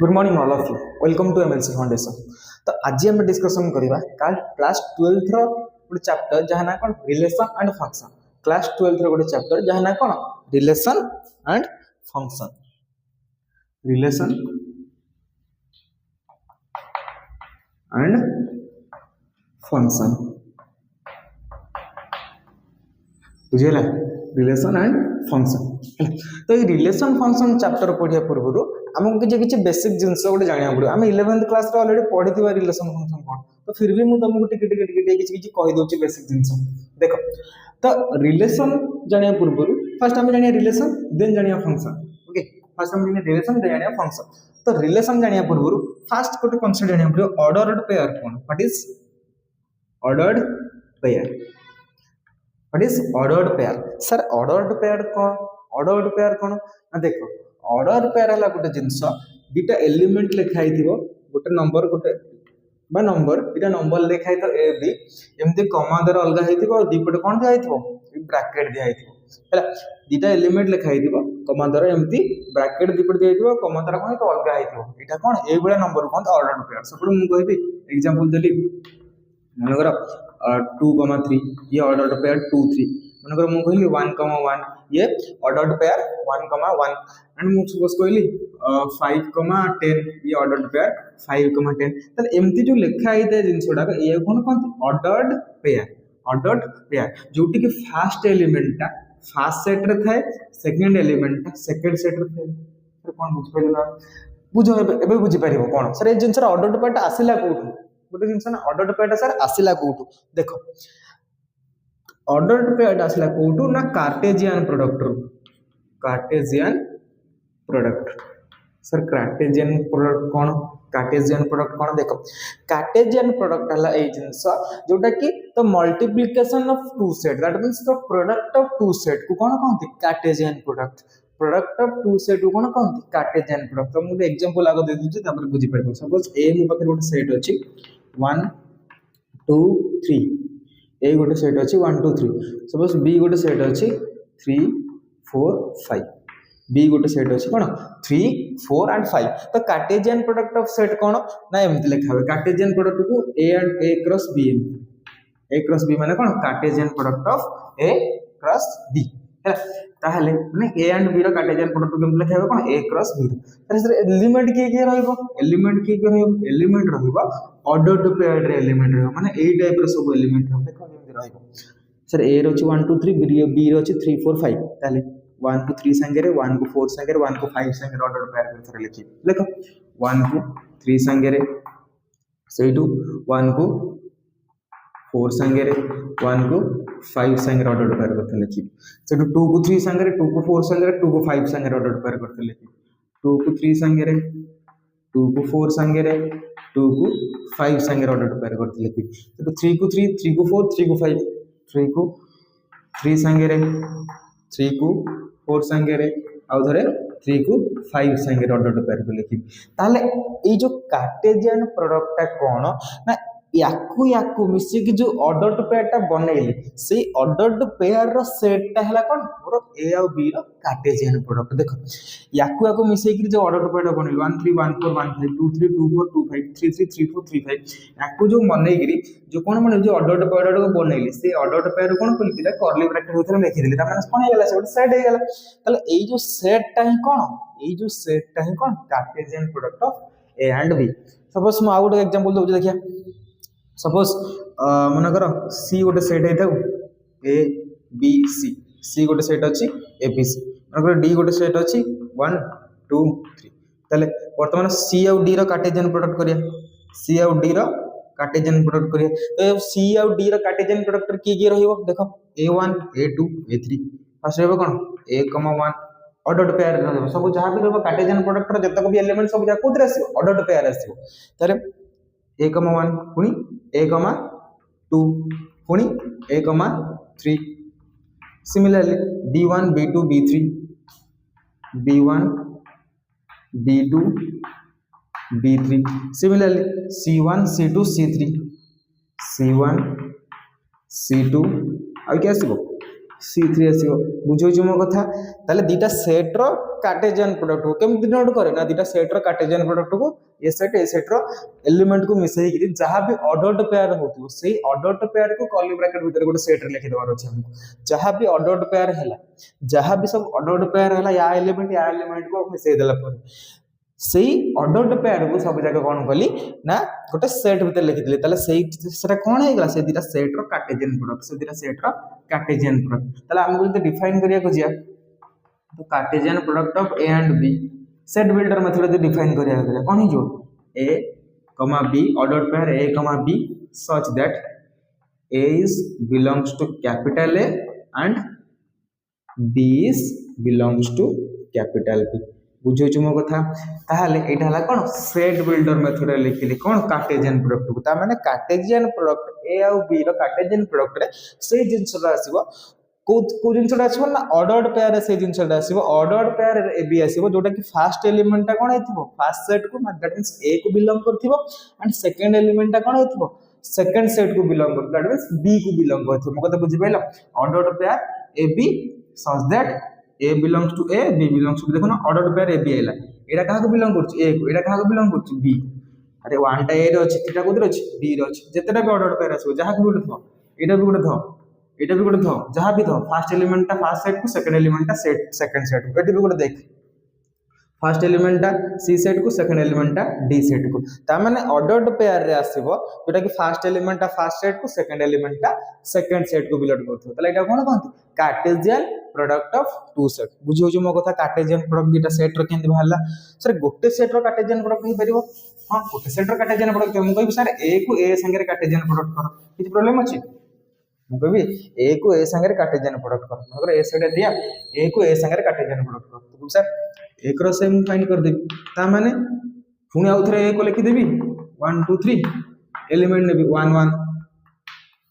Good morning all of you welcome to MLC foundation. तो आज हम डिस्कशन करवा क्लास 12 रो गोटे चैप्टर जहाँ ना कौन रिलेशन एंड फंक्शन। क्लास 12 रो गोटे चैप्टर जहाँ ना कौन relation and function. Relation and function बुझेगा। रिलेशन एंड फंक्शन तो ये रिलेशन फंक्शन चैप्टर पढ़िया पूर्व आमको किसी बेसिक जिनस गोटे जाना पड़ो। आम 11th क्लास ऑलरेडी पढ़ी रिलेशन फंक्शन कौन, तो फिर भी मुझे तुमको टिके कहीदे बेसिक जिनस देख। तो रिलेशन जाना पूर्व फास्ट आम जाना रिलेशन देन जाना फंक्शन। ओके, फास्ट आम जाना रिलेशन देन जाना फंक्शन। तो रिलेशन जाना पूर्व फास्ट गोटे कनसेप्ट जाना पड़ो ऑर्डर्ड पेयर कौन। What is ordered pair? What is ordered pair? Sir ordered pair कौन? ऑर्डर्ड पेयर कौन ना देख, ऑर्डर पेयर है गोटे जिनस दुटा एलिमेंट लिखाई गोटे नंबर गोटे बा नंबर दुटा नंबर लिखाई तो ए बी एमती कमा द्वारा अलग हो दीपटे कौन दिखाई ब्राकेट दिखाई है। दुटा एलिमेंट लिखाई कमा द्वारा एमती ब्राकेट दीपटे दिखाई कमा द्वारा कौन तो अलग होता कौन ये नंबर कौन ऑर्डर पेयर। सब मुझे कहि एग्जांपल देली मनकर 2,3 ये ऑर्डर पेयर 2,3 मनकर मुझे कहली 1,1 ये ऑर्डर पेयर 1,1 एंड मुझे सपोज कहली 5,10 ये ऑर्डर पेयर 5,10। तो एमती जो लिखा है जिनस गुड़ाक ये कौन कहते ऑर्डर्ड पेयर। ऑर्डर्ड पेयर जोटी कि फास्ट एलिमेंट फास्ट सेट रे थाए सेकंड एलिमेंट सेकंड सेट रे थाए। कौन बुझिपार बुझ ए बुझीपार कौन सर ये जिनस ऑर्डर्ड पेयर आसला कौटू गोटे जिनस ना ऑर्डर्ड पेयर सर आसला कौटू देख। ऑर्डर्ड पेयर आसला कौटू ना कार्टेजियन प्रोडक्ट रू। Cartesian product sir Cartesian product कौन? कार्टेजियन प्रोडक्ट कौन देख, कार्टेजियन प्रोडक्ट है ये जिनस जोटा कि तो multiplication of two set that means the product of two set को कौन कहते Cartesian product. Product of two set को कौन कहते कार्टेजियन प्रोडक्ट। तो मुझे एग्जांपल आगे दे दूची तापर बुझी पारबो। सपोज ए मो पाखे गोटे सेट अछि 1 2 3 ए गोटे सेट अछि 1 2 3। सपोज बी गोटे सेट अछि 3 4 5 बी गोटे सेट अच्छी कौन 3 4 एंड 5। तो कार्टेजियन प्रोडक्ट ऑफ सेट कौन ना एमती लिखा हुए कार्टेजियन प्रोडक्ट को A and A cross B A cross B माने कौन Cartesian product of A cross B है। ताहले माने ए एंड बी रो कार्टेजियन प्रोडक्ट को केमती लिखा हुए कौन ए क्रॉस बी। तारे सर एलिमेंट किए रहइबो एलिमेंट किए रहइबो एलिमेंट रहइबो ऑर्डर्ड पेयर्ड रे एलिमेंट रहइबो माने ए टाइप रो सब एलिमेंट रहइबो देखो केमती रहइबो। सर ए रो 1 2 3 बी रो 3 4 5 ताले 1 को 3 संगे 1 को 4 संगे 1 को 5 संगे ऑर्डर पेयर कर लिखी देखो 1 को 3 संगे से 1 को 4 संगे 1 को 5 संगे ऑर्डर पेयर करते लिखी से 2 को 3 संगे 2 को 4 संगे 2 को 5 संगे ऑर्डर पेयर करते लिखी 2 को 3 संगे 2 को 4 संगे 2 को 5 संगे ऑर्डर पेयर करते लिखी तो 3 को 3 3 को 4 3 को 5 3 को 3 संगे 3 को 4 संगे आउ थे 3 को 5 संगे ऑर्डर पेयर को लिखी। ताले ये जो कार्टेजियन प्रोडक्ट कौन ना याकू मिसिक जो ऑर्डर पेयर बनइली से ऑर्डर पेयर रो सेट है कौन मोर ए आउ बी रो कार्टेजियन प्रोडक्ट। देख याकू मिसेक जो ऑर्डर पेयर बनइली 1 3 1 4 1 5 2 3 2 4 2 5 3 3 3 4 3 5 याकू जो बनइली जो कौन बन जो ऑर्डर पेयर को बनइली से ऑर्डर पेयर कौन कलि कर्ली ब्रैकेट होते लिखि देली ता माने कौन हेला से सेट हे गेला। ताले ए जो सेट टा ही कौन ए जो सेट टा ही कौन Cartesian product of A and B. Suppose मु आउट एग्जांपल दउ देखिया सपोज मन कर सी गोटे सेट है ए बी सी सी गोटे सेट अच्छी ए बी सी मन डी गोटे सेट अच्छी 1 2 3। ताले वर्तमान सी आउ डी रो कार्टेजियन प्रोडक्ट करिया सी आउ डी रो कार्टेजियन प्रोडक्ट करिया। तो सी आउ डी रो कार्टेजियन प्रोडक्ट किए रहिबो देखो a1 a2 a3 फास्ट रहबो कोन a 1 ऑर्डर्ड पेयर रहबो सब जहां भी रहबो कार्टेजियन प्रोडक्ट रो जतक भी एलिमेंट सब जा कोथरे आसीबो ऑर्डर्ड पेयर आसीबो। तारे a 1 पुनी a 2 पुनी a 3 similarly b1 b2 b3 b1 b2 b3 similarly c1 c2 c3 c1 c2 आ क्या आसीबो C3 आसीबो बुझौछु मो कथा ताले दीटा सेट रो कार्टेशियन प्रोडक्ट को केम डिनोट करे ना दीटा सेट रो कार्टेशियन प्रोडक्ट को ए सेट रो एलिमेंट को मिसई कि जहां भी ऑर्डर्ड पेयर होतु सेही ऑर्डर्ड पेयर को कर्ली ब्रैकेट भीतर गोटे सेट रे लिखि देबार अछि हमको जहां भी ऑर्डर्ड पेयर हैला जहां भी सब ऑर्डर्ड पेयर हैला या एलिमेंट को मिसई देला पर सेही ऑर्डर्ड पेयर को सब जगह कोन कली ना गोटे सेट भीतर लिखि दिले ताले सेही सेटा कोन हे गेला से दीटा सेट रो कार्टेशियन प्रोडक्ट से दीटा सेट रो कार्टेशियन प्रोडक्ट ताले हमको जदी डिफाइन करिया को जिया तो Cartesian product of A and B set builder method जदी डिफाइन करिया को कोन हे जो a b ordered pair a b such that a is belongs to capital A and b is belongs to capital B बुझौछु मो कथा ताहले एटा हला कोन सेट बिल्डर मेथड लिखिली कोन कार्टेशियन प्रोडक्ट को ता माने कार्टेशियन प्रोडक्ट ए और बी रो कार्टेशियन प्रोडक्ट रे से जिंसटा आसीबो को जिंसटा आसीबो ना ऑर्डर्ड पेयर रे से जिंसटा आसीबो ऑर्डर्ड पेयर रे बी आसीबो जोटा कि फर्स्ट एलिमेंट ता कोन हेतिबो फर्स्ट सेट को दैट मींस ए को बिलोंग करथिबो एंड सेकंड एलिमेंट ता कोन हेतिबो सेकंड सेट को बिलोंग कर दैट मींस बी को बिलोंग करथिबो मको त बुझि पाइलो ordered pair A B such that A belongs to A, B belongs to देखो ना ऑर्डर्ड पेयर A B आइला एटा कहा को बिलोंग करछ A को एटा कहा को बिलोंग करछ B अरे वन टा A रे अछि एटा कोदर अछि B रे अछि जेतेटा भी ऑर्डर्ड पेयर आसो जहा को गुड थो एटा भी गुड थो एटा भी गुड थो जहा भी थो फर्स्ट एलिमेंट ता फर्स्ट सेट को सेकंड एलिमेंट ता सेट सेकंड सेट को एटा भी गुड देख फर्स्ट एलिमेंट ता C सेट को सेकंड एलिमेंट ता D सेट को ता माने ऑर्डर्ड पेयर रे आसीबो जोटा कि फर्स्ट एलिमेंट ता फर्स्ट सेट को सेकंड एलिमेंट ता सेकंड सेट को बिलोंग करथो तले एटा कोन कहंती Cartesian product of two set बुझियो जो मो कथा कार्टेशियन प्रोडक्ट दीटा सेट रो केंति बाहरला सर गोटे सेट रो कार्टेशियन प्रोडक्ट ही परिबो हां गोटे सेट रो कार्टेशियन प्रोडक्ट हम कहबी सर A को A संगे रे कार्टेशियन प्रोडक्ट करो किछ प्रॉब्लम अछि हम कहबी A को A संगे रे कार्टेशियन प्रोडक्ट करो मगर A सेट दिया A को A संगे रे कार्टेशियन प्रोडक्ट करो तो सर एक रो सेम फाइंड कर देबी ता माने पुनी आउथरे A को लिखि देबी 1 2 3 एलिमेंट नेबी 1 1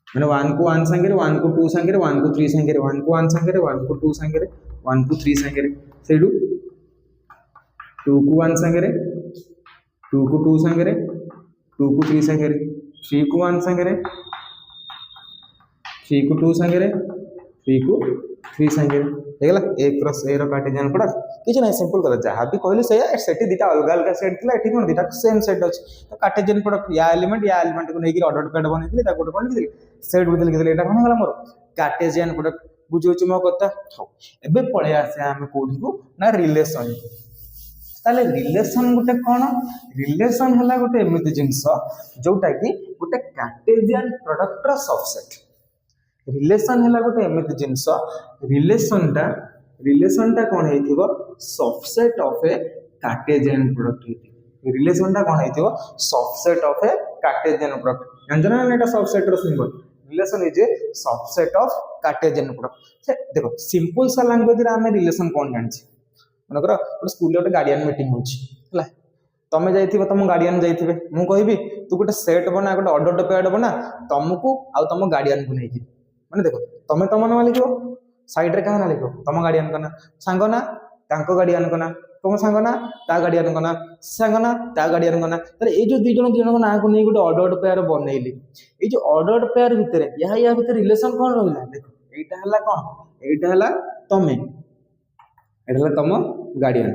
मैंने 1 को 1 संगे 1 को 2 संगे 1 को 3 संगे 1 को 1 संगे 1 को 2 संगे 1 को 3 संगे सेडू 2 को 1 संगे 2 को 2 संगे 2 को 3 संगे 3 को 1 संगे 3 को 2 संगे 3 को 3 संगे हेगला a क्रॉस a रो कार्टेशियन प्रोडक्ट किछ नै सिंपल करा जहां भी कहले से सेटी दीटा अलग अलग सेट थिला एठी कोन दीटा सेम सेट अछि तो कार्टेशियन प्रोडक्ट या एलिमेंट को नेकी ऑर्डर्ड पेयर बनेथिले ता गोटे कोन लिखिले सेट बदल लिखिले एटा कोन हला मोर कार्टेशियन प्रोडक्ट बुझौछु मो कथा हो एबे पळे आसे हम कोठी को ना रिलेशन ताले रिलेशन गोटे कोन रिलेशन हला गोटे एमिति जिंस जोटा कि गोटे कार्टेशियन प्रोडक्ट रो सबसेट रिलेशन हला गोटे एमिति जिंस रिलेशन टा कोन हेतिबो subset of a Cartesian product हेति रिलेशन टा कोन हेतिबो subset of a Cartesian product जानजना ना एटा सबसेट रो symbol relation is a subset of Cartesian product से देखो सिंपल सा लैंग्वेज रे हमें रिलेशन कोन जानछि मनकर गोटे स्कूल रे गार्डियन मीटिंग होछि हला तमे जाइथिबो तम गार्डियन जाइथिबे मु कहबी तू गोटे सेट बना गोटे ऑर्डर्ड पेयर बना तुमको आ तम गार्डियन को नेकी माने देखो तमे तम नाम लिखो साइड रे कहा ना लिखो तम गार्डियन का ना सांग ना तांको गार्डियन का ना तुम सांग ना ता गार्डियन का ना सांग ना ता गार्डियन का ना तले ए जो दु जन को ना को नै गोटे ऑर्डर्ड पेयर बनेइली ए जो ऑर्डर्ड पेयर भितरे या भितरे रिलेशन कोन रहला देखो एटा हला कोन एटा हला तमे एटा हला तम गार्डियन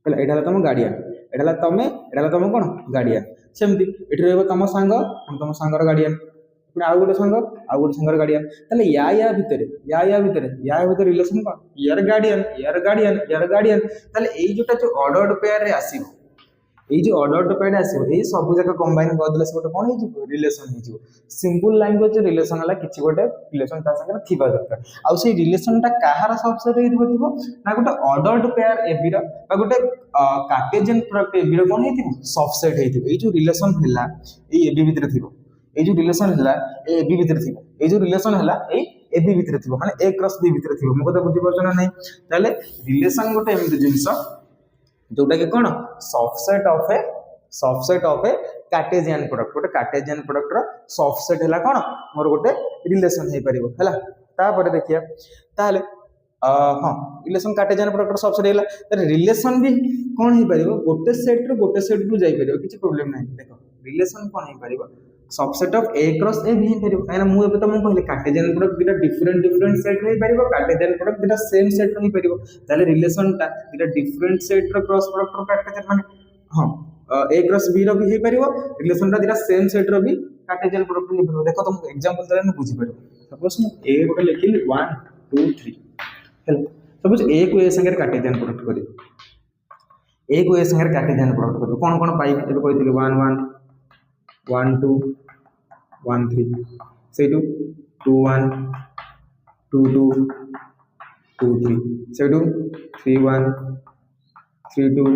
कहला एटा हला तम गार्डियन एटा हला तमे एटा हला तम कोन गार्डियन सेमति एठी रहबो तम सांग तम सांगर गार्डियन पुनी आउ गोटे सांगर गार्डियन तले या भितरे रिलेशन कोन यार गार्डियन तले एई जोटा जो ऑर्डर्ड पेयर रे आसीबो एई जो ऑर्डर्ड पेयर आसीबो एई सब जका कंबाइन कर देले से गोटे कोन हे जो रिलेशन हे जो सिंपल लैंग्वेज रिलेशन हला किछि गोटे रिलेशन ता संगे थिबा दरकार आउ से रिलेशन टा काहार सबसेट हे थिबो ना गोटे ऑर्डर्ड पेयर ए बी रो बा गोटे कार्टेशियन प्रोडक्ट ए बी रो कोन हे थिबो सबसेट हे थिबो एई जो रिलेशन हला एई ए बी भितरे थिबो ए जो रिलेशन हला ए बी भितर थिबो ए जो रिलेशन हला ए ए बी भितर थिबो माने ए क्रॉस बी भितर थिबो मको त बुझि परछन नै ताले रिलेशन गोटे एमिति जिंस जोटा कि कोन subset of a Cartesian product गोटे कार्टेशियन प्रोडक्ट रो सबसेट हला कोन मोर गोटे रिलेशन हे परिबो हला ता परे देखिया ताले हां रिलेशन कार्टेशियन प्रोडक्ट रो सबसेट हला त रिलेशन भी कोन हे परिबो गोटे सेट को जाई परिबो किछि प्रॉब्लम नै देखो रिलेशन कोन हे परिबो subset of A cross A भी हेई पारिबो मु एबे तुमको कहले कार्टेशियन प्रोडक्ट दिटा डिफरेंट सेट हेई पारिबो कार्टेशियन प्रोडक्ट दिटा सेम सेट हेई पारिबो ताले रिलेशन टा दिटा डिफरेंट सेट रो क्रॉस प्रोडक्ट रो कार्टेशियन माने हां ए क्रॉस बी रो भी हेई पारिबो रिलेशन टा दिटा सेम सेट रो भी कार्टेशियन प्रोडक्ट हेई पारिबो देखो तुमको एग्जांपल देले न बुझी पारिबो सपोज मु ए गोटे लिखिली 1 2 3 हेलो सपोज ए को ए संगे कार्टेशियन प्रोडक्ट करी ए को ए संगे कार्टेशियन प्रोडक्ट करी कोन पाइबे एबे कहितली 1 1 1 2 1 3 से 2 1 2 2 2 3 से 3 1 3 2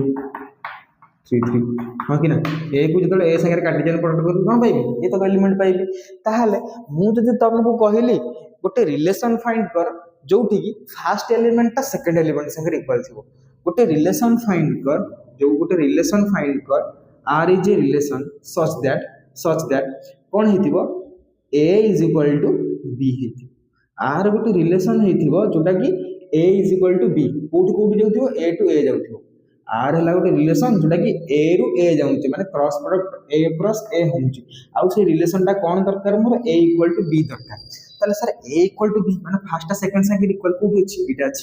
3 3 हाँ कि ना ए को जो ए संगे कार्टेशियन प्रोडक्ट करी कौन पाइबे ये तो एलिमेंट पाइबे ताहले मु जदि तुमको कहली गोटे रिलेशन फाइंड कर जोठी की फर्स्ट एलिमेंट ता सेकंड एलिमेंट संगे इक्वल थिबो गोटे रिलेशन फाइंड कर जो गोटे रिलेशन फाइंड कर R is a relation such that कौन हेतिबो A is equal to B हेति आर गोटे रिलेशन हेतिबो जोटा की A is equal to B कोठी कोठी जाउथिबो ए टू ए जाउथिबो आर हला गोटे रिलेशन जोटा की ए रु ए जाउछि माने cross product A cross A होउछि आउ से रिलेशन टा कोन दरकार मोर ए इक्वल टू बी दरकार ताले sir A equal to B माने फर्स्ट सेकंड संगे इक्वल कोठी अछि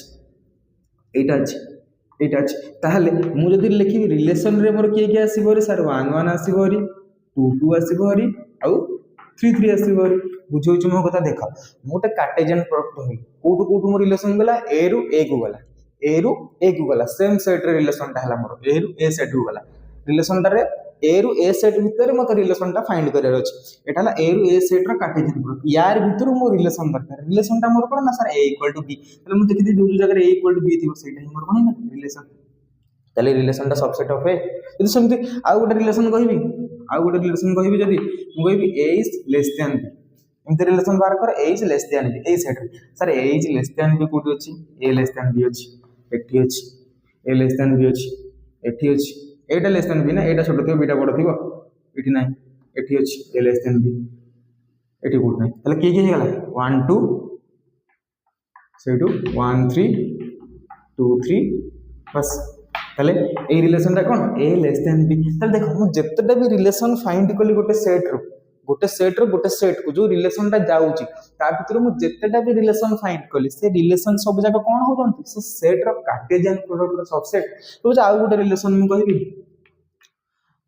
एटा अछि ताहले मु जदि लिखि रिलेशन रे मोर के आसीबो रे सर 1 1 आसीबो रे 2 2 आसीबो रे आउ 3 3 आसीबो रे बुझौछु मो कथा देख मोटे कार्टेशियन प्रोडक्ट होई कोठु मो रिलेशन गला ए रु ए को गला सेम सेट रे रिलेशन टा हला मोर ए रु ए सेट रु गला रिलेशन टा रे ए रु ए सेट भितर मते रिलेशन टा फाइंड करियर अछि एटा हला ए रु ए सेट रो कार्टेशियन प्रोडक्ट यार भितर मो रिलेशन दरकार रिलेशन टा मोर कोन ना sir A equal to B तले मु देखि जो जगह ए इक्वल टू बी थिबो सेटा ही मोर कोन ना रिलेशन तले रिलेशन टा सबसेट ऑफ ए यदि समति आउ गोटे रिलेशन कहबी जदि मु कहबी A is less than B एमते रिलेशन बार कर A is less than B a set sir A is less than B कोठी अछि ए लेस देन बी अछि एठी अछि ए लेस देन बी अछि एठी अछि एटा लेस देन बी ना एटा छोटो थिबो बीटा बड़ थिबो एठी नाही एठी अछि ए लेस देन बी एठी कोठ नाही तले के हे गला 1 2 सेटू 1 3 2 3 बस तले ए रिलेशन टा कोन ए लेस देन बी तले देखो मु जत्तेटा भी रिलेशन फाइंड कली गोटे सेट गोटे सेट को जो रिलेशन टा जाउची ता भितर मु जत्तेटा भी रिलेशन फाइंड कली से रिलेशन सब जगह कोन हो जंती से सेट रो कार्टेशियन प्रोडक्ट रो सबसेट तो आउ गोटे रिलेशन मु कहबी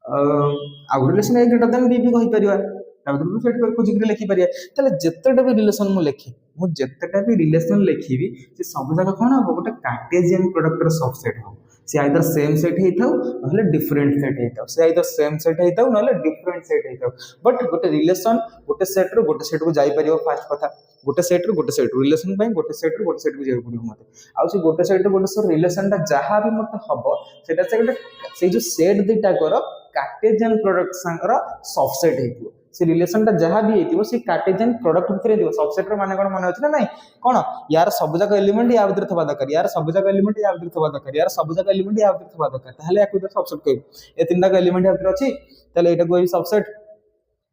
आउ रिलेशन ए ग्रेटर देन बी भी कहि परिवा ता भितर मु सेट को जिग्रे लिखि परिया तले जत्तेटा भी रिलेशन मु लिखि मु जत्तेटा भी रिलेशन लिखिबी से सब जगह कोन हो गोटे कार्टेशियन प्रोडक्ट रो सबसेट हो से आइदर सेम सेट हेइथाउ नहले डिफरेंट सेट हेइथाउ से आइदर सेम सेट हेइथाउ नहले डिफरेंट सेट हेइथाउ बट गोटे रिलेशन गोटे सेट को जाई परियो फास्ट कथा गोटे सेट रिलेशन पई गोटे सेट को जाई परियो मते आ से गोटे सेट रिलेशन ता जहां भी मते हबो सेटा से गोटे से जो सेट दिटा कर कार्टेशियन प्रोडक्ट संगर सबसेट हेइथो से रिलेशन ता जहां भी हेइथो से कार्टेशियन प्रोडक्ट भितर हेइथो सबसेट रो माने कोन माने अछि ना नाही कोन यार सब जगह एलिमेंट या भितर थबा दरकार यार सब जगह एलिमेंट या भितर थबा दरकार यार सब जगह एलिमेंट या भितर थबा दरकार ताहले याकु सबसेट कहू ए तीनटा एलिमेंट या भितर अछि ताले एटा कोइ सबसेट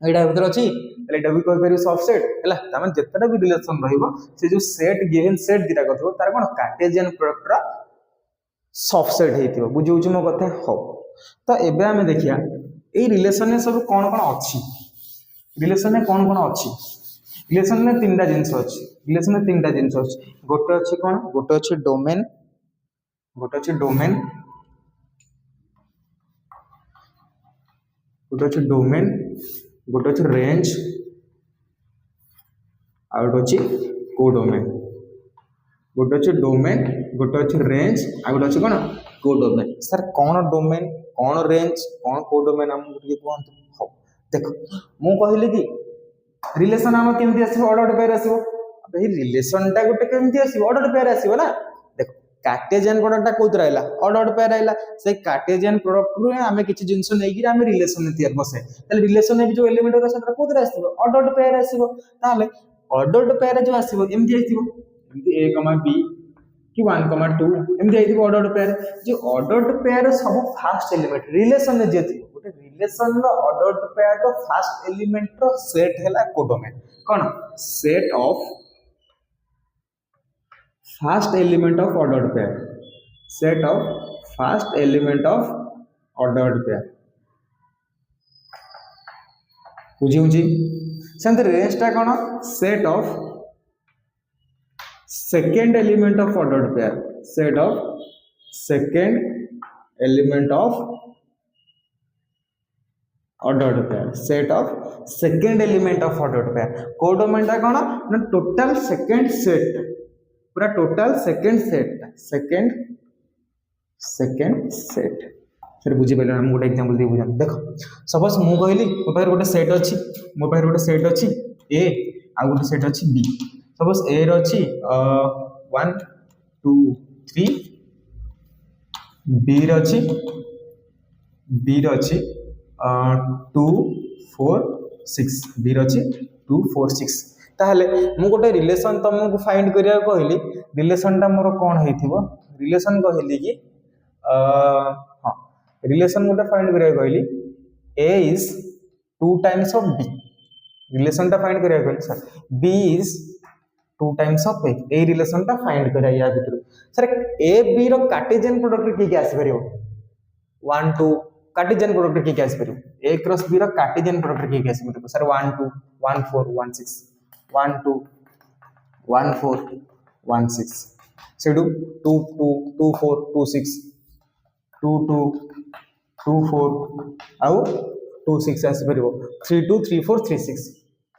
एटा भितर अछि ताले एटा भी कोइ परियो सबसेट हला त माने जत्तटा भी रिलेशन रहिबो से जो सेट गिवन सेट दिटा कथो तार कोन कार्टेशियन प्रोडक्ट रा सबसेट हेइथिबो बुझौछु मो कथा हो तो एबे हमें देखिया ए रिलेशन में सब कोन कोन अछि रिलेशन में कौन कौन अच्छी रिलेशन में तीन जिनस अच्छी रिलेशन में तीन जिनस अच्छी गोटे अच्छी कौन गोटे अच्छी डोमेन गोटे अच्छी डोमेन गोटे अच्छी डोमेन गोटे अच्छी रेंज आ गोटे अच्छी कोडोमेन गोटे अच्छी डोमेन गोटे अच्छी रेंज आ गोटे अच्छी कौन कोडोमेन सर कौन डोमेन कौन रेंज कौन कोडोमेन हमको कहते हो देखो मु कहली कि रिलेशन हम केमती आसीबो ऑर्डर पेयर आसीबो अब ए रिलेशन टा गोटे केमती आसीबो ऑर्डर पेयर आसीबो ना देखो कार्टेशियन प्रोडक्ट टा कोत रहला ऑर्डर पेयर आइला से कार्टेशियन प्रोडक्ट रू हमें किछि जिंस नै कि हमें रिलेशन में तैयार बसे ताले रिलेशन में भी जो एलिमेंट रहला सेटा कोत आसीबो ऑर्डर पेयर आसीबो ताले ऑर्डर पेयर जो आसीबो एमती आसीबो एमती a, b कि 1, 2 एमती आइथिबो ऑर्डर पेयर जो ऑर्डर पेयर सब फर्स्ट एलिमेंट रिलेशन में जे गोटे रिलेशन रो order pair row first element रो सेट हैला codomain cone set of first element of order pair set of first element of order pair बुझी बुझी सेमती रेंजटा कौन set of second element of ordered pair set of second element of ordered pair set of second element of ordered pair codomain टा कौन ना total second set पूरा total second set sir बुझी पारे हम गोटे एग्जांपल दे बुझा देख सपोज मु कहली मो पाखरे गोटे सेट अच्छी ए आ गोटे सेट अच्छी बी सपोज ए रो अच्छी 1 2 3 बी रो अच्छी 2 4 6 बी रो अच्छी 2 4 6 ताहले मु गोटे रिलेशन तुमको फाइंड करिया कहली रिलेशन टा मोर कोन हेथिबो रिलेशन कहली कि हाँ रिलेशन गोटे फाइंड करिया कहली A is 2 times of B relation टा फाइंड करिया कहली sir B is 2 times of A relation टा फाइंड करिया या भितर सर ए बी रो कार्टेशियन प्रोडक्ट की आसी परियो 1 2 कार्टेशियन प्रोडक्ट की आसी परियो ए क्रॉस बी रो कार्टेशियन प्रोडक्ट की आसी परियो सर 1 2 1 4 1 6 1 2 1 4 1 6 सेडू 2 2 2 4 2 6 2 2 2 4 आउ 2 6 आसी परिबो 3 2 3 4 3 6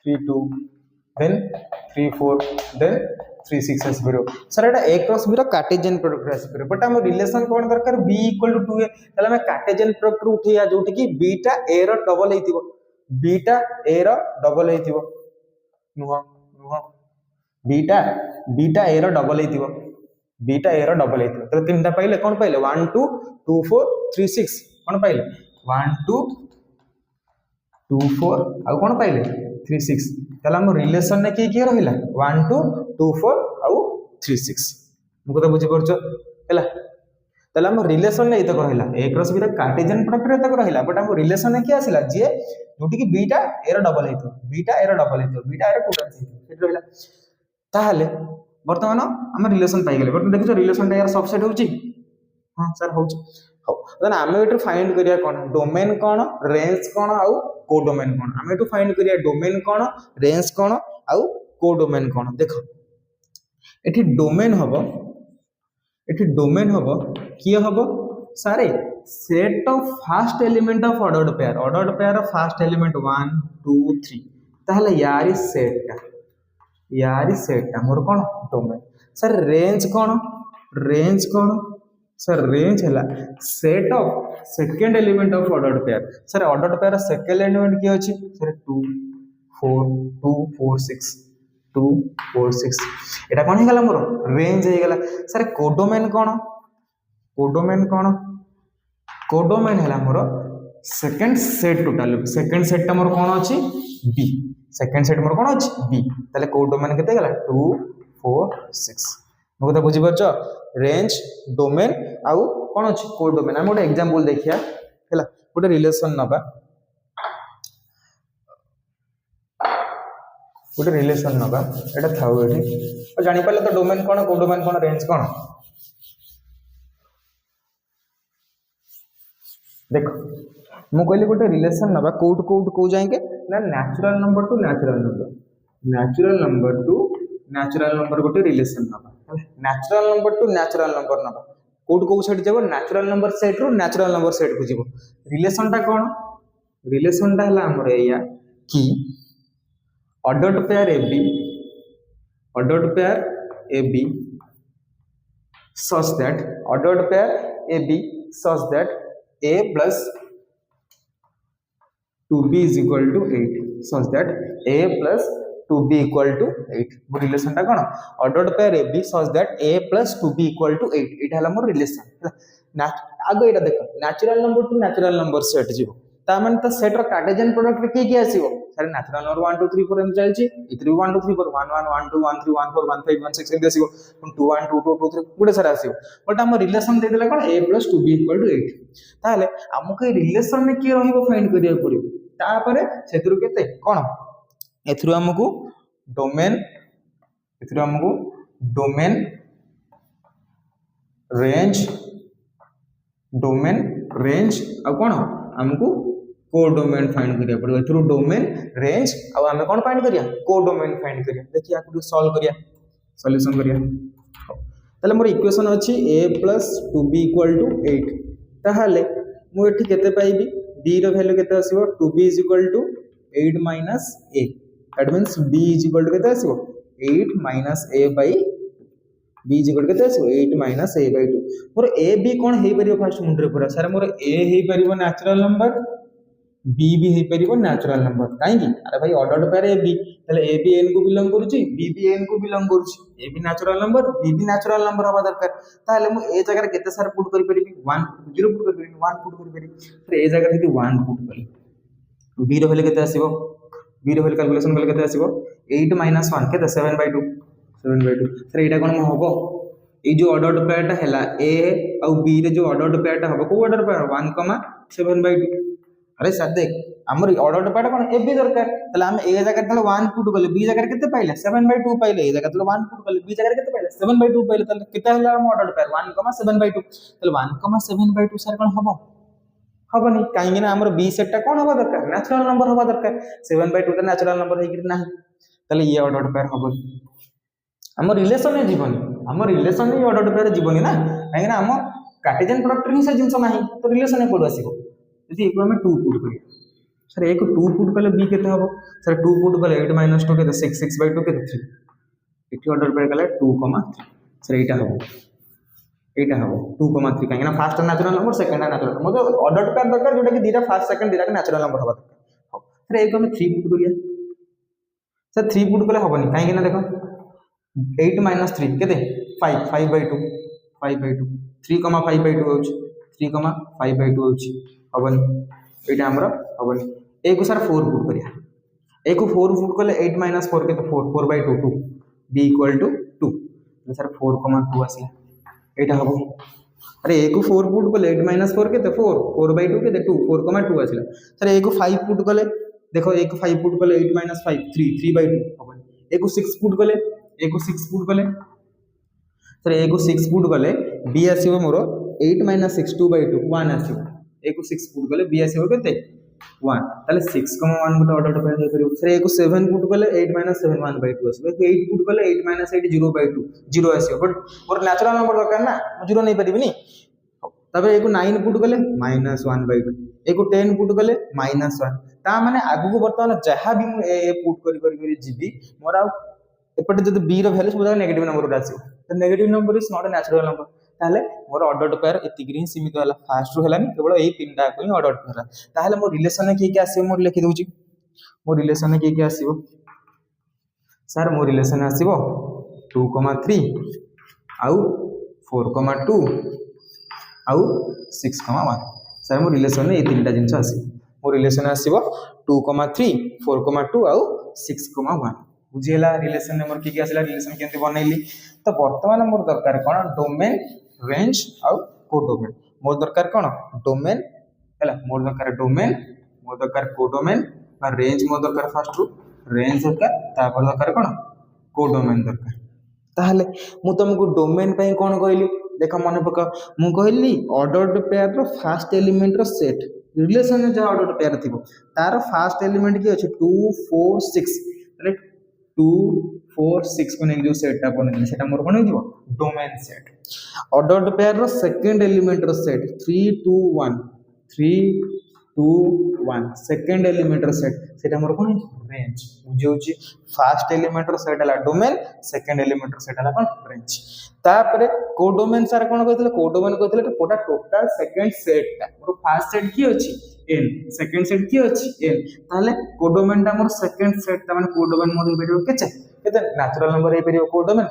3 2 देन 3 4 देन 3 6 आसी परिबो सर एटा a क्रॉस b रो कार्टेशियन प्रोडक्ट आसी परिबो बट हम रिलेशन कोन दरकार b इक्वल टू 2a तले हम कार्टेशियन प्रोडक्ट उठैया जोटी कि b टा a रो डबल हेतिबो b टा a रो डबल हेतिबो नुह b टा a रो डबल हेतिबो बीटा ए रो डबल हेतिबो तो तीनटा पाइले कोन पाइले 1 2 2 4 3 6 कोन पाइले 1 2 2 4 आ कोन पाइले 3 6 तला हम रिलेशन ने की रहिला 1 2 2 4 आ 3 6 मु कथा बुझी परछो हैला तला हम रिलेशन ने इतक रहिला ए क्रॉस बी रो कार्टेशियन प्रोडक्ट रे तक रहिला बट हम रिलेशन ने की आसिला जे जोटी कि बीटा ए रो डबल हेतिबो बीटा ए रो डबल हेतिबो बीटा ए रो 2 टाइम्स हेतिबो सेट रहिला ताहाले वर्तमान आम रिलेशन पाई गले बट देखो रिलेशन यार सबसेट होची हां सर होची हो देन आम एटू फाइंड करिया कोन डोमेन कोन रेंज कोन आउ कोडोमेन कोन आम एटू फाइंड करिया डोमेन कोन रेंज कोन आउ कोडोमेन कोन देखो एठी डोमेन हबो किए हबो सारे set of first element of ordered pair of first element 1 2 3 ताहले यारी सेट मोर कौन डोमेन सर रेंज कौन सर रेंज है set of second element of ordered pair sir ordered pair second element किए अच्छी सर 2 4 6 2 4 6 एटा कौन है मोर रेंज है सर कोडोमेन है मोर second set total second set मोर कौन अच्छी बी सेकेंड सेट मोर कौन अच्छी बी ताले कोडोमेन केते गला 2 4 6 मो कथा बुझी परछ रेंज डोमेन आउ कौन अच्छी कोडोमेन हम गोटे एग्जांपल देखिया हैला गोटे रिलेशन नबा एटा थाउ एठी और जानि पाले तो डोमेन कौन कोडोमेन कौन रेंज कौन देखो मु कहली गोटे रिलेशन नबा कोड जाएंगे ना natural number two natural number गोटे रिलेशन नबा नेचुरल नंबर नबा कोड सेट जाबो नेचुरल नंबर सेट रो नेचुरल नंबर सेट को जीवो रिलेशन टा कोन रिलेशन टा हला हमर एया कि ordered pair AB such that ordered pair AB such that A plus 2B is equal to 8 such that A plus 2B equal to 8 वो relation टा कोन ordered pair AB such that A plus 2B equal to 8 इटा हला मोर relation ना आगो एटा देखो natural number two natural number set जीवो ता माने त सेट रो कार्टेशियन प्रोडक्ट रे की आसीबो sir natural number 1 2 3 4 M चलची इतरी 1 2 3 4 1 1 1 2 1 3 1 4 1 5 1 6 M आसीबो 2 1 2 2 2 3 गुडे सारा आसीबो बट हम रिलेशन दे देला कोन A plus 2B equal to 8 ताले हमको रिलेशन में की रहिबो फाइंड करिया पड़िबो ता परे सेतरु केते कोन एथरु हमको डोमेन रेंज आ कोन हमको कोडोमेन फाइंड करिया पड़ो एथुरु डोमेन रेंज आ आमे कोन फाइंड करिया कोडोमेन फाइंड करिया देखिया को सॉल्व करिया सॉल्यूशन करिया ताले मोर इक्वेशन अछि a + 2b = 8 ताहाले मु एठी केते पाइबी b रो वैल्यू केते आसीबो 2b = 8 - a that means b = केते आसीबो 8 - a by b = केते आसीबो 8 - a by 2 more a b कोन हेई परियो फर्स्ट मुंडरे पूरा सर मोर a हेई परियो नेचुरल नंबर बी भी हे परिबो नेचुरल नंबर काहे कि अरे भाई ऑर्डर्ड पेयर ए बी तले ए बी एन को बिलोंग करूची बी भी एन को बिलोंग करूची A B natural number B भी नेचुरल नंबर हवा दरकार ताले मु ए जगह केते सारा पुट करि परिबी 1 0 पुट करि परिबी 1 पुट करि परिबी फिर ए जगह थी 1 पुट करि बी रो वैल्यू केते आसीबो बी रो वैल्यू कैलकुलेशन कले केते आसीबो 8 - 1 केते 7/2 7/2 फिर एटा कोन होबो ए जो ऑर्डर्ड पेयर टा हैला ए और बी रे जो ऑर्डर्ड पेयर टा होबो को ऑर्डर पेयर 1, 7/2 अरे सर देख हमर ऑर्डर पेयर कोन ए बी दरकार तले हम ए जगह तले 1 पुट कले बी जगह केते पाइले 7/2 पाइले ए जगह तले 1 पुट कले बी जगह केते पाइले 7/2 पाइले तले केते हला हम ऑर्डर पेयर 1, 7/2 तले 1, 7/2 सर कोन हबो हबनी काहे ना हमर बी सेट टा कोन हबो दरकार नेचुरल नंबर हबो दरकार 7/2 टा नेचुरल नंबर हे कि नाही तले ये ऑर्डर पेयर हबो हमर रिलेशन हे जीवनी हमर रिलेशन हे ऑर्डर पेयर जीवनी ना काहे ना हम कार्टेशियन प्रोडक्ट हि से जिंस नाही तो रिलेशन हे कोड आसीबो यदि एक में 2 पुट करिया सर एक 2 पुट कले b केते हबो सर 2 पुट कले 8 - 2 केते 6/2 केते 3 इठी ऑर्डर पे कले 2, 3 सर एटा हबो 2, 3 काहे ना first natural number second natural number मतलब ऑर्डर पे दरकार जोटा कि दीटा फर्स्ट सेकंड दीटा नेचुरल नंबर हबा दरकार सर एक में 3 पुट करिया सर 3 पुट कले हबनी काहे ना देखो 8 - 3 केते 5/2 5/2 3, 5/2 होछ 3, 5/2 होछ हबनी एटा हमरा हबनी ए को सर 4 पुट करिया ए को 4 पुट कले 8 - 4 के तो 4/2 2 b = 2 तो सर 4, 2 आसी एटा हबो अरे ए को 4 पुट कले 8 - 4 के तो 4/2 के तो 2 4, 2 आसीला सर ए को 5 पुट कले देखो ए को 5 पुट कले 8 - 5 3/2 हबनी ए को 6 पुट कले ए को 6 पुट कले सर ए को 6 पुट कले b आसीबो मोर 8 - 6 2/2 1 आसीबो ए को 6 पुट कले b आसीबो केते 1 ताले 6, 1 गुटे ऑर्डर पे हे करियो सर ए को 7 पुट कले 8 - 7 1/2 आसीबो 8 पुट कले 8 - 8 0/2 0 आसीबो बट मोर नेचुरल नंबर दरकार ना म 0 नै परिबिनी तबे ए को 9 पुट कले -1/2 ए को 10 पुट कले -1 ता माने आगु को वर्तमान जहा भी मु ए पुट करि जिबी मोर आ एपटे जदि b रो वैल्यू सब नेगेटिव नंबर उडा आसीबो तो negative number is not a natural number ताले मोर ऑर्डर्ड पेयर एतिग्री सीमित होला फर्स्ट रो हलानी केवल एई तीनटा को ही ऑर्डर्ड पेयर ताले मोर रिलेशन के आसीबो मोर लिखि दोची मोर रिलेशन के आसीबो सर मोर रिलेशन आसीबो 2, 3 आउ 4, 2 आउ 6, 1 सर मोर रिलेशन ए तीनटा जिंस आसी मोर रिलेशन आसीबो 2, 3 4, 2 आउ 6, 1 बुझिला रिलेशन मोर के आसीला रिलेशन केंति बनैली तो वर्तमान मोर दरकार कोन डोमेन रेंज आउ कोडोमेन मोर दरकार कोन डोमेन हला मोर दरकार डोमेन मोर दरकार कोडोमेन बा रेंज मोर दरकार फर्स्ट रू रेंज दरकार तापर दरकार कोन कोडोमेन दरकार ताहले मु तुमको डोमेन पई कोन कहली देखो मन पका मु कहली ordered pair row first element रो सेट रिलेशन जे ऑर्डर्ड पेयर थिबो तार फर्स्ट एलिमेंट की अछि 2 4 6 राइट 2 4 6 को नहीं जो सेट टा बने सेटा मोर कोन हिजो डोमेन सेट ऑर्डर्ड पेयर रो सेकंड एलिमेंट रो सेट 3 2 1 3 2 1 सेकंड एलिमेंट रो सेट सेटा मोर कोन रेंज बुझौची फर्स्ट एलिमेंट रो सेट हला डोमेन सेकंड एलिमेंट रो सेट हला कोन रेंज तापरे कोडोमेन सर कोन कहथिले कोडोमेन कहथिले कोटा टोटल सेकंड सेट टा मोर फर्स्ट सेट की अछि n सेकंड सेट की अछि n ताले कोडोमेन टा मोर सेकंड सेट ता माने कोडोमेन मोर हेबेरियो केते नेचुरल नंबर हेबेरियो कोडोमेन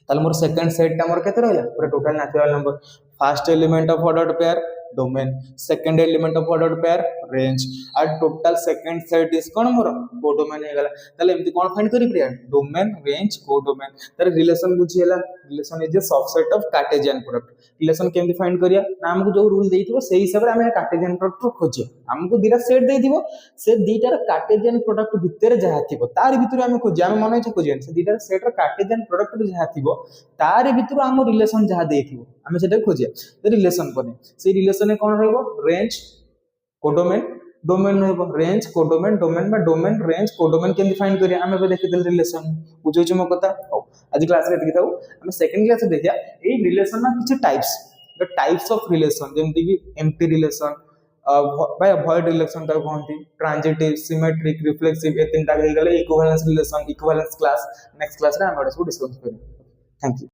ताले मोर सेकंड सेट टा मोर केते रहला पूरा total natural number first element of ordered pair domain second element of ordered pair range और टोटल सेकंड सेट इज कोन मोर कोडोमेन हे गला ताले एमती कोन फाइंड करि प्रिया डोमेन रेंज कोडोमेन तार रिलेशन बुझियला relation is a subset of Cartesian product relation केमती फाइंड करिया ना हमको जो रूल देइथिबो सेही हिसाब रे हम कार्टेशियन प्रोडक्ट खोजे हमको दिरा सेट देइथिबो से दीटार कार्टेशियन प्रोडक्ट भितर जहा थिबो तार भितर हम खोजे हम मन इच्छा खोजे से दीटार सेट र कार्टेशियन प्रोडक्ट जहा थिबो तार भितर हम रिलेशन जहा देइथिबो हम सेटा खोजे रिलेशन बने से रिलेशन कौन रहइबो रेंज कोडोमेन डोमेन रहबो रेंज कोडोमेन डोमेन बा डोमेन रेंज कोडोमेन केन डिफाइन करिया हम एबे देखि देल रिलेशन बुझै छ मो कथा हो आज क्लास रे देखि थाउ हम सेकंड क्लास रे देखिया ए रिलेशन ना किछ types the types of relation जेमति कि एम्प्टी रिलेशन भाई भॉइड रिलेशन का कहती ट्रांजिटिव सिमेट्रिक रिफ्लेक्सिव ए तीन टा गले equivalence relation equivalence class next class रे हम डिस्कस करें थैंक यू।